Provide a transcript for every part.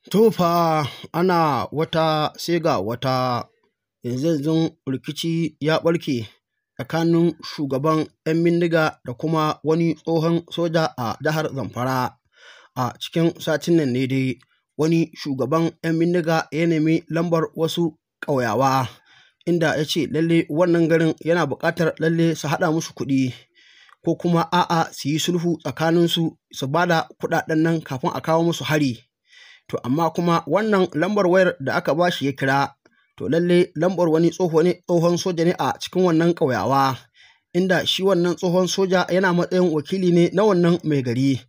To fa ana wata sai ga wata yanzu rikici ya ɓarke tsakanin shugaban 'yan bindiga da kuma wani tsohon soja a jihar Zamfara. A cikin satin nan ne dai wani shugaban 'yan bindiga ya nemi lambar wasu ƙauyawa inda ya ce lalle wannan garin yana buƙatar lalle su haɗa musu kuɗi ko kuma a'a su yi sulhu tsakaninsu su ba da kuɗaɗen nan kafin a kawo musu hari. To amma kuma wannan lambar wayar da aka ba shi ya kira, to lalle lambar wani tsohon soja ne a cikin wannan ƙauyawa, inda shi wannan tsohon soja yana matsayin wakili ne na wannan mai gari,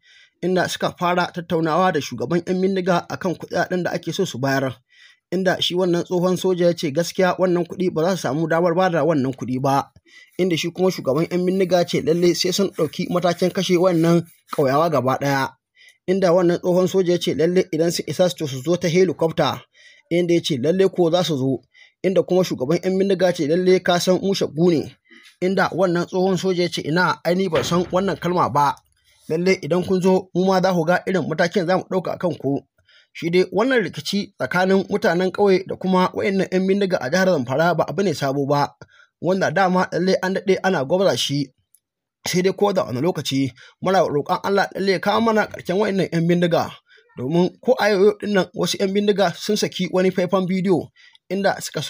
inda suka fara tattaunawa da shugaban 'yan bindiga akan kuɗaɗen da ake so su bayar. Inda shi wannan tsohon soja ya ce gaskiya wannan kuɗi ba za su samu damar ba da wannan kuɗi ba, inda shi kuma shugaban 'yan bindiga ce lalle sai sun ɗauki matakin kashe wannan ƙauyawa gaba ɗaya. Inda wannan tsohon soja ya ce lalle idan su isa su zo ta helikwafta, inda ya ce lalle ko za su zo, inda kuma shugaban 'yan bindiga ce lalle ka san mu shaggu ne, inda wannan tsohon soja ya ce ina aini ban san wannan kalma ba, lalle idan kun zo mu ma za ku ga irin matakin za mu ɗauka a kanku. Shi dai wannan rikici tsakanin mutanen ƙauye da kuma waɗannan 'yan bindiga a jihar Zamfara ba abu ne sabo ba, wanda dama lalle an daɗe ana gwabza shi. Sai dai ko da wani lokaci muna roƙon Allah lalle ya kawo mana ƙarshen waɗannan 'yan bindiga, domin ko a yau ɗin nan wasu 'yan bindiga sun saki wani faifan bidiyo inda suka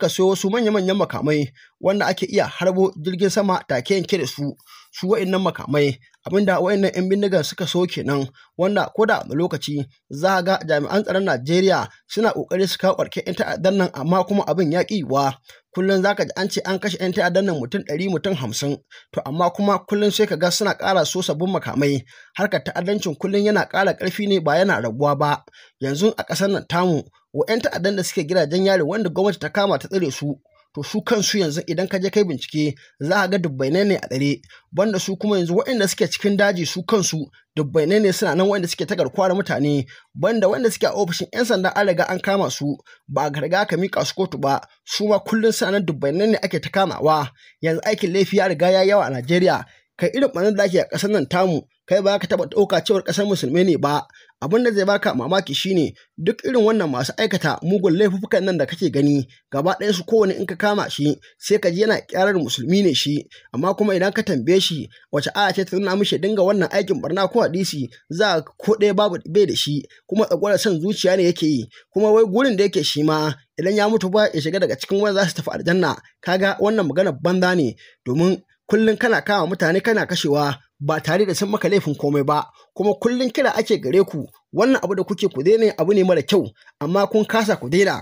siyo wasu manya-manyan makamai wanda ake iya harbo jirgin sama take yanke da su waɗannan makamai, abinda waɗannan 'yan bindigan suka so kenan, wanda ko da wani lokaci za a ga jami'an tsaron Najeriya suna ƙoƙari su kawo ƙarshen 'yan ta'addan nan amma kuma abin ya ƙi yiwuwa. Kullum za ka ji an ce an kashe 'yan ta'addan nan mutum 100 mutum 50, to amma kuma kullum sai ka ga suna ƙara so sabbin makamai. Harkar ta'addancin kullum yana ƙara ƙarfi ne ba yana raguwa ba. Yanzu a ƙasar nan tamu wa 'yan ta'addan da suke gidajen yari wanda gwamnati ta kama ta tsare su, to su kansu yanzu idan ka je kai bincike za a ga dubbainai ne a tsare, banda su kuma yanzu waɗanda suke cikin daji su kansu dubbainai ne suna nan waɗanda suke ta garkuwa da mutane, banda waɗanda suke a ofishin 'yan sanda an riga an kama su ba a riga aka mika su kotu ba, su ma kullum suna nan dubbainai ne ake ta kamawa. Yanzu aikin laifi ya riga ya yawa a Najeriya. Kai irin ɓarnar da ake a ƙasar nan tamu kai ba ka taɓa ɗauka cewar ƙasar musulmai ne ba. Abin da zai baka mamaki shine duk irin wannan masu aikata mugun laifukan nan da kake gani gaba ɗayan su kowane in ka kama shi sai ka ji yana ƙyarar musulmi ne shi, amma kuma idan ka tambaye shi wace aya ce ta nuna mishi dinga wannan aikin barna ko hadisi za ko ɗaya babu bai da shi, kuma tsagwarar son zuciya ne yake yi, kuma wai gurin da yake shi ma idan ya mutu ba ya shiga daga cikin wanda za su tafi aljanna. Kaga wannan maganar banza ne, domin kullum kana kama mutane kana kashewa ba tare da sun maka laifin komai ba, kuma kullum kira ake gare ku wannan abu da kuke ku daina abu ne mara kyau amma kun kasa ku daina.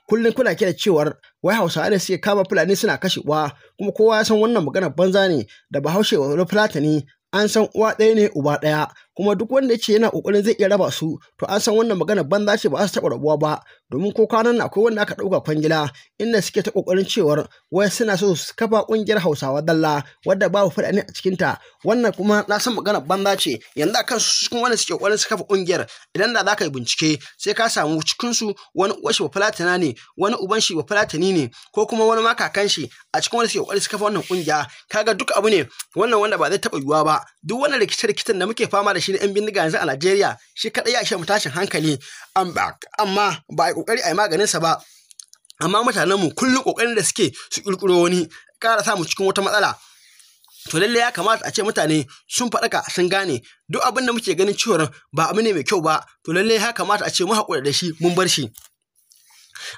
Kullum kuna kira cewar wai Hausawa ne suke kama Fulani suna kashewa, kuma kowa ya san wannan maganar banza ne, da Bahaushe wa Fulatani an san uwa ɗaya ne uba ɗaya, kuma duk wanda ya ce yana ƙoƙarin zai iya raba su to an san wannan maganar banza ce ba za su taɓa rabuwa ba, domin ko kwanan nan akwai wanda aka ɗauka kwangila inda suke ta ƙoƙarin cewar wai suna so su kafa ƙungiyar Hausawa Dalla wadda babu Fulani a cikinta. Wannan kuma na san maganar banza ce. Yanzu a kansu cikin wanda suke ƙoƙarin su kafa ƙungiyar idan da za ka yi bincike sai ka samu cikinsu wani uwan shi ba Fulatana ne, wani uban shi ba Fulatani ne, ko kuma wani ma kakan shi a cikin wanda suke ƙoƙarin su kafa wannan ƙungiya. Kaga duk abu ne wannan wanda ba zai taɓa yiwuwa ba. Duk wannan rikice-rikicen da muke fama da shi na 'yan bindiga yanzu a Najeriya shi kaɗai ya ishe mu tashin hankali, amma ba a yi ƙoƙari a yi maganinsa ba. Amma mutanenmu kullum ƙoƙarin da suke su ƙirƙiro wani ƙara samu cikin wata matsala. To lalle ya kamata a ce mutane sun faɗaka sun gane duk abin da muke ganin cewar ba abu ne mai kyau ba, to lalle ya kamata a ce mu haƙura da shi mun bar shi.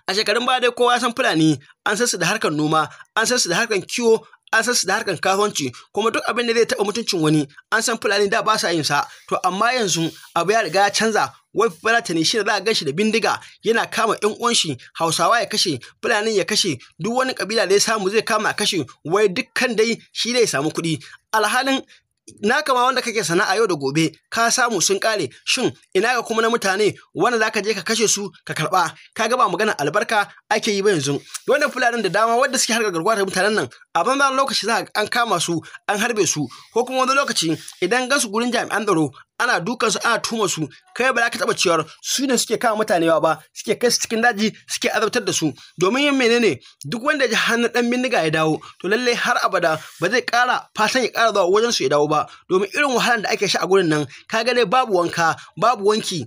A shekarun baya dai kowa ya san Fulani an san su da harkar noma, an san su da harkar kiwo, an san su da harkar kasuwanci, kuma duk abin da zai taɓa mutuncin wani an san Fulani da ba sa yin sa. To amma yanzu abu ya riga ya canza, wai Fulatani shi da za a gan shi da bindiga yana kama 'yan uwan shi Hausawa ya kashe, Fulani ya kashe, duk wani kabila da ya samu zai kama a kashe, wai dukkan dai shi zai samu kuɗi. Alhalin na kama wanda kake sana'a yau da gobe ka samu sun kare, shin ina ga kuma na mutane wanda zaka je ka kashe su ka karba? Kaga ba magana albarka ake yi ba yanzu. Wannan Fulanin da dama wanda suke harkar garkuwa da mutanen nan a banza lokaci za an kama su an harbe su, ko kuma wani lokaci idan gansu gurin jami'an tsaro ana dukan su ana tuma su, kai ba za ka taɓa cewar su ne suke kama mutane ba, suke kai su cikin daji suke azabtar da su. Domin yin menene, duk wanda ya ji hannun ɗan bindiga ya dawo to lallai har abada ba zai ƙara fatan ya ƙara zuwa wajen su ya dawo ba, domin irin wahalar da ake sha a gurin nan kaga dai babu wanka babu wanki,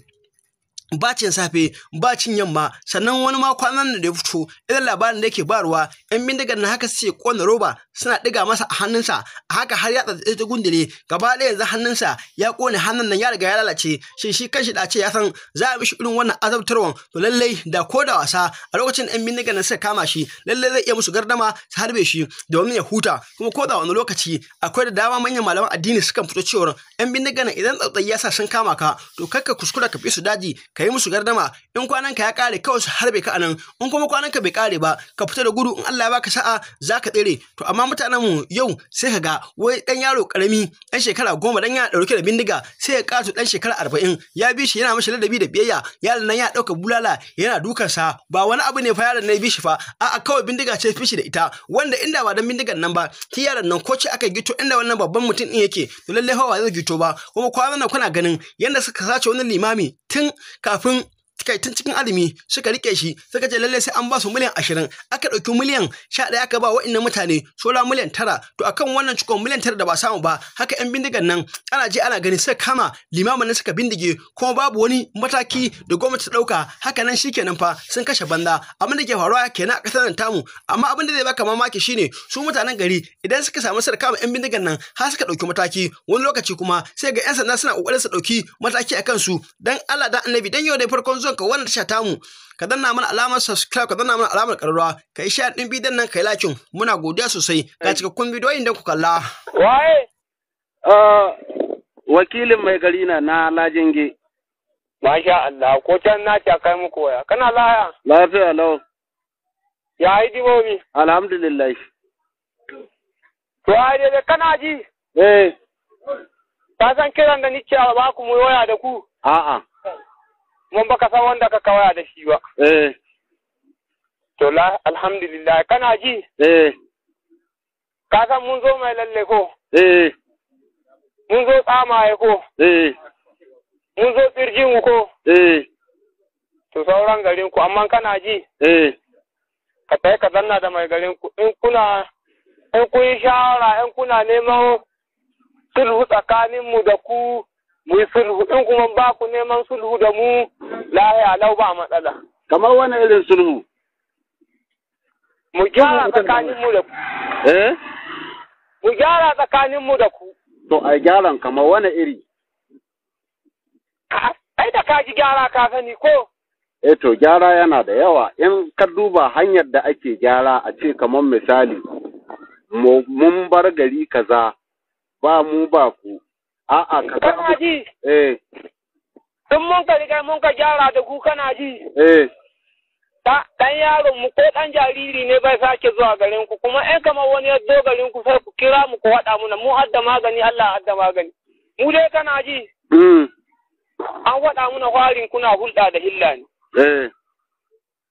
bacin safe bacin yamma sannan wani ma kwanan da ya fito idan labarin da yake barwa yan bindigar na haka suke kona roba suna diga masa a hannunsa a haka har ya tsatsaye ta gundule gaba ɗaya yanzu hannunsa ya kone hannun nan ya riga ya lalace shi kanshi da ce ya san za a mishi irin wannan azabtarwan to lallai da ko da wasa a lokacin yan bindigar nan suka kama shi lallai zai iya musu gardama su harbe shi domin ya huta kuma ko da wani lokaci akwai da dama manyan malaman addini sukan fito cewa yan bindigar nan idan tsautsayi ya sa sun kama ka to kakka kuskura ka fi su daji ka yi musu gardama in kwananka ya kare kawai su harbe ka anan in kuma kwananka bai kare ba ka fita da gudu in Allah ya baka sa'a zaka tsere to amma mutanen mu yau sai ka ga wai dan yaro karami dan shekara 10 dan ya dauke da bindiga sai ya kato dan shekara 40 ya bi shi yana mashi ladabi da biyayya yaron nan ya dauka bulala yana dukan sa ba wani abu ne fa yaron nan bi shi fa a'a kawai bindiga ce fishi da ita wanda inda ba dan bindigan nan ba ki yaron nan ko ce aka gito inda wannan babban mutum din yake to lalle hawa zai gito ba kuma kwanan nan kuna ganin yanda suka sace wani limami tun kafin tun cikin azumi suka rike shi suka ce lalle sai an ba su miliyan 20 aka dauki miliyan 11 aka ba wa'annan mutane sola miliyan 9 to akan wannan cikon miliyan 9 da ba samu ba haka yan bindigan nan ana je ana gani suka kama limamin nan suka bindige kuma babu wani mataki da gwamnati ta dauka haka nan shikenan fa sun kashe banda abin da ke faruwa kenan a kasar nan tamu amma abin da zai baka mamaki shine su mutanen gari idan suka samu su kama yan bindigan nan har suka dauki mataki wani lokaci kuma sai ga yan sanda suna kokarin su dauki mataki akan su dan Allah dan Annabi dan yau da farkon zuwan ka wannan tasha tamu ka danna mana alamar subscribe ka danna mana alamar ƙararrawa ka yi share din bidiyon nan ka yi like muna godiya sosai ga cikakkun bidiyoyin da ku kalla waye wakilin mai gari na Lajinge masha Allah ko can na ta kai muku waya kana laya lafiya lau ya yi dimomi alhamdulillah to ai dai kana ji ka san kiran da nike ba ku mu waya da ku a'a mun baka san wanda ka kawaya da shi ba. To alhamdulillah kana ji? Ka san mun zo mai lalle ko? Mun zo tsamaye ko? Mun zo tsirjin ko? To sauran garin ku amma kana ji? Ka tai ka zanna da mai garin ku in kun yi shawara in kuna neman sulhu tsakanin mu da ku mu yi sulhu in kuma ba ku neman sulhu da mu lahiya lau ba matsala. Kamar wani irin sulhu? Mu gyara tsakanin mu da ku. Mu gyara tsakanin mu da ku. To a gyaran kamar wani iri? Ai da ka ji gyara ka sani ko? To gyara yana da yawa in ka duba hanyar da ake gyara a ce kamar misali mun bar gari kaza ba mu ba ku. A'a ka kana ji? In mun ka riga mun ka gyara da ku kana ji? Dan yaron mu ko dan jariri ne bai sake zuwa garin ku kuma in kamar wani ya zo garin ku sai ku kira mu ku faɗa muna mu hadda magani Allah hadda magani. Mu dai kana ji? An faɗa muna kwarin kuna hulɗa da hilla ne.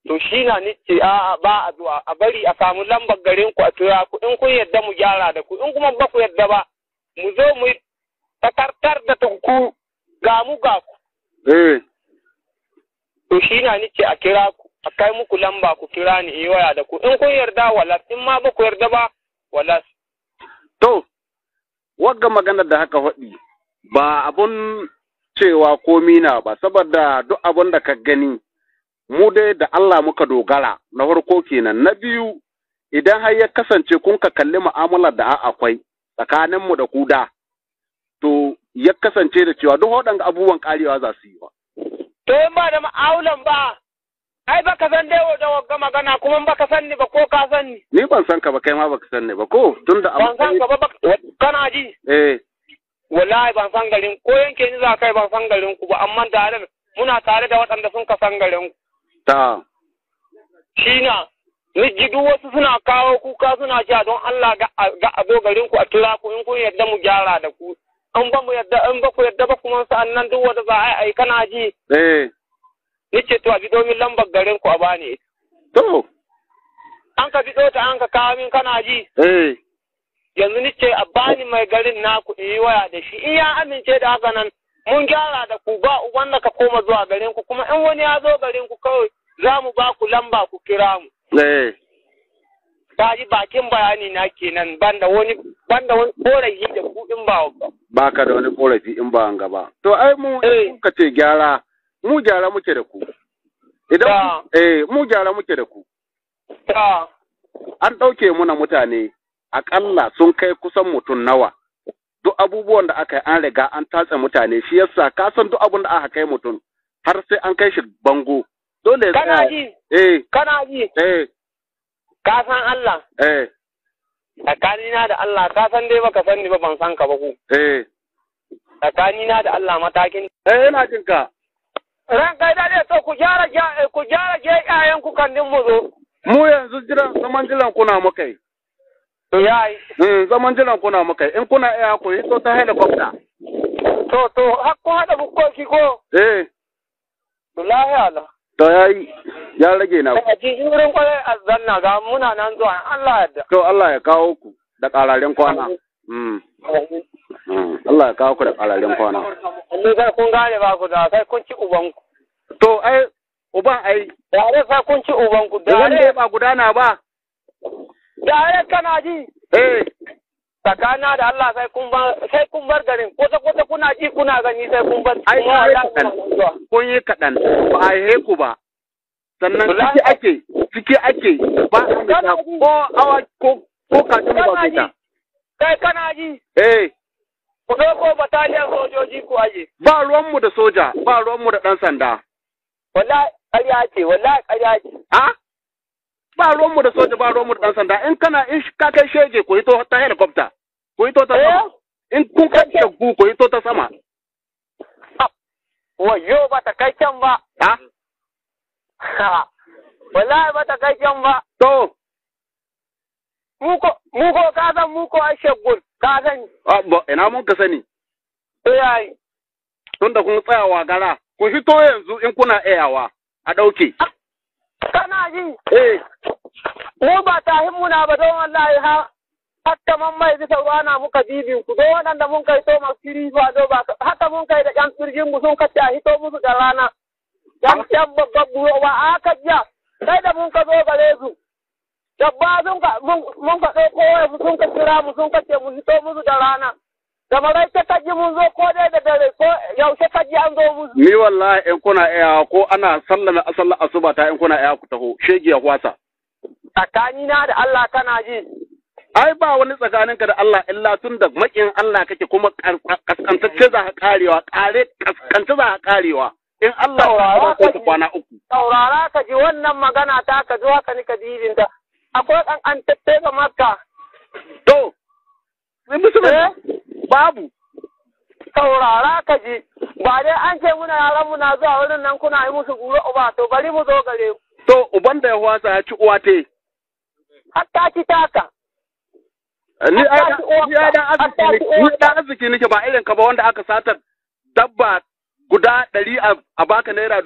To shi na nice a'a ba a zuwa a bari a samu lambar garin ku a tura ku in kun yadda mu gyara da ku in kuma ba ku yadda ba mu zo mu takartar da ku ga mu ga ku. To shi na nice a kira ku, a kai muku lamba ku kira ni yi waya da ku, in kun yarda walas, in ma ba ku yarda ba walas. To, wagga magana da haka faɗi ba abun cewa komi na ba, saboda duk abun da ka gani, mu dai da Allah muka dogara na farko kenan. Na biyu, idan har ya kasance kun ka kalli mu'amalar da akwai tsakaninmu da ku da. To ya kasance da cewa duk waɗanda abubuwan ƙarewa za su yi ba. To in ba da ma'aulan ba, ai ba ka san dai da wagga magana kuma ba ka san ni ba ko ka san ni. Ni ban san ka ba kai ma ba ka san ni ba ko tun da ban san ka ba kana ji. Wallahi ban san garin ko yanke ni za kai ban san garin ku ba amma tare muna tare da waɗanda sun ka san garin ku. Ta. Shi na ni ji duk wasu suna kawo kuka suna cewa don Allah ga a zo garin ku a kira ku in kun yarda mu gyara da ku. An ba mu yadda in ba ku yadda ba kuma sa'an nan duk wanda za a yi kana ji. Nice to a bi domin lambar garin ku a bani. To. An ka bido ta an ka kawo min kana ji. Yanzu nice a bani mai garin naku in yi waya da shi in ya amince da haka nan mun gyara da ku ba wanda ka koma zuwa garin ku kuma in wani ya zo garin ku kawai za mu ba ku lamba ku kira mu. Ta ji bakin bayani na kenan banda wani korafi da ku in ba ba ka da wani korafi in ba an gaba. To ai mu ka ce gyara mu gyara muke da ku. Idan mu gyara muke da ku. An ɗauke muna mutane aƙalla sun kai kusan mutum nawa. Duk abubuwan da aka yi an riga an tatse mutane shi yasa ka san duk abin da aka kai mutum har sai an kai shi bango. Dole kana ji? Kana ji? Ka san Allah? Tsakanina da Allah, ka san dai baka san ni ba ban san ka ba ku. Tsakanina da Allah matakin. Ina jin ka. Ran kai da to ku gyara ƴaƴan ku kan din mu zo. Mu yanzu zaman jiran kuna muka yi. Yayi. Zaman jiran kuna muka yi. In kuna iya ku yi to ta helicopter. To har ku hada bukkoki ko? Wallahi Allah. To yayi ya rage na. A cikin wurin kwarai azzanna ga muna nan zuwa Allah yadda. To Allah ya kawo ku da ƙararen kwana. Allah ya kawo ku da ƙararen kwana. Allah sai kun gane ba ku da sai kun ci ubanku. To ai uban ai. Dare sai kun ci ubanku. Dare ba gudana ba. Dare kana ji? Tsakana da Allah sai kun bar garin kwata kuna ji kuna gani sai kun bar. Ai kun yi kaɗan ba a yi ku ba. Sannan ciki ake ba a ko awa ko kajin ba ku ta. Kai kana ji? Ku ko bataliyan sojoji ku aje. Ba ruwanmu da soja, ba ruwanmu da ɗan sanda. Wallahi ƙarya ce. Ba ruwanmu da soja, ba ruwanmu da ɗan sanda. In ka kai shege ku hito ta helicopter, ku hito ta sama. In kun kai shaggu ku hito ta sama. Wayo ba ta kai can ba. Wallahi ba ta kai can ba. To. Muko ka san muko a shaggun, ka sani. Ina mun ka sani. Yayi. Tunda kun tsayawa gara, ku hito yanzu in kuna iyawa a ɗauke. Kana ji? Mu ba ta himmuna ba don wallahi hatta man mai bisa ruwa na muka bibin ku don waɗanda mun kai to masu firi ba do ba haka mun kai da ƴan firgin mu sun kace a hito musu da rana. Yan babban buwa ba aka jiya sai da mun ka zo gare su. Dabba mun ka ɗauko waya sun ka kira mu sun kace mu hito musu da rana. Da marai ta kaji mun zo ko dai da dare ko yaushe kaji an zo musu. Ni wallahi in kuna iya ko ana sallama sallar asuba ta in kuna iya ku taho shege ya kwasa. Tsakanina da Allah kana ji. Ai ba wani tsakaninka da Allah illa tun da makin Allah kake kuma kaskantacce za ka karewa kaskantacce za ka karewa. In Allah ya ka kwana uku. Saurara ka ji wannan magana ta ka zo haka ni ka dibinta. Akwai kankantacce ga Makka. To. Babu. Saurara ka ji, ba dai an ce muna yaran muna zuwa wurin nan kuna yi musu guro uba to bari mu zo gare ku. To uban da ya wasa ya ci uwa te. Hatta ci taka. Ni da arziki nake ba irin ka ba wanda aka satar dabba guda 100 a baka naira